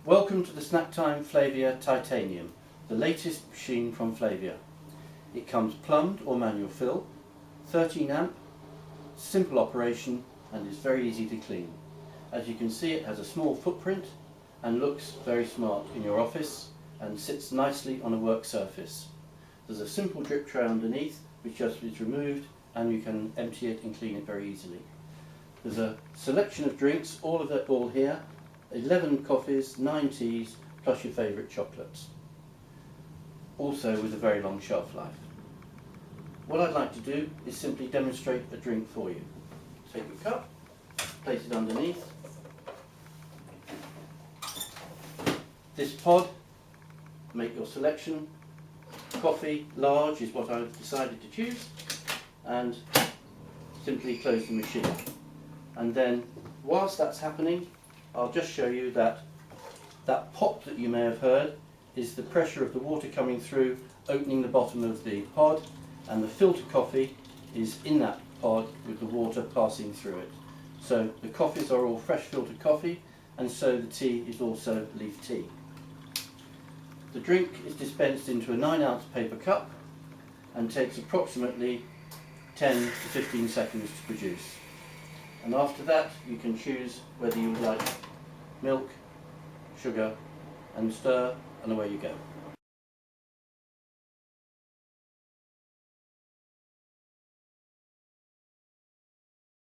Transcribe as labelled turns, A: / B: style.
A: Welcome to the SnackTime Flavia Titanium, the latest machine from Flavia. It comes plumbed or manual fill, 13 amp, simple operation and is very easy to clean. As you can see, it has a small footprint and looks very smart in your office and sits nicely on a work surface. There's a simple drip tray underneath which just is removed and you can empty it and clean it very easily. There's a selection of drinks, all of it all here, 11 coffees, 9 teas, plus your favourite chocolates. Also with a very long shelf life. What I'd like to do is simply demonstrate a drink for you. Take your cup, place it underneath. This pod, make your selection. Coffee, large is what I've decided to choose, and simply close the machine. And then, whilst that's happening, I'll just show you that pop that you may have heard is the pressure of the water coming through, opening the bottom of the pod, and the filter coffee is in that pod with the water passing through it. So the coffees are all fresh filtered coffee, and so the tea is also leaf tea. The drink is dispensed into a 9-ounce paper cup and takes approximately 10 to 15 seconds to produce. And after that you can choose whether you would like milk, sugar, and stir, and away you go.